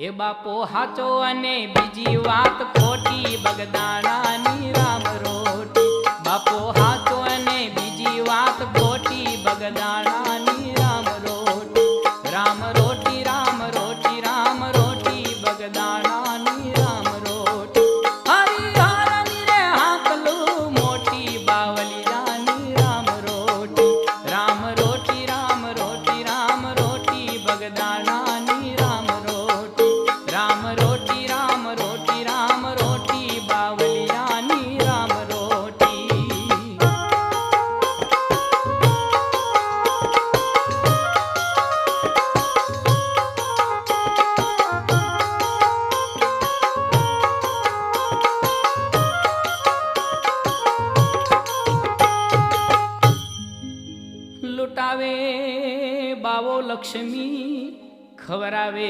એ બાપો હાચો અને બીજી વાત ખોટી, બગદાણાની રામ રોટી. બાપો હાચો અને બીજી વાત ખોટી, બગદાણાની રામ રોટી. રામ રોટી રામ રોટી રામ રોટી, બગદાણાની રામ રોટી. હરિહરની રે હાકલું મોટી, બાવલિયાની રામ રોટી. રામ રોટી રામ રોટી રામ રોટી, બગદાણાની રામ રોટી. રામ રોટી રામ રોટી રામ રોટી, બાવલિયાની રામ રોટી. લૂંટાવે બાવો લક્ષ્મી, ખવરાવે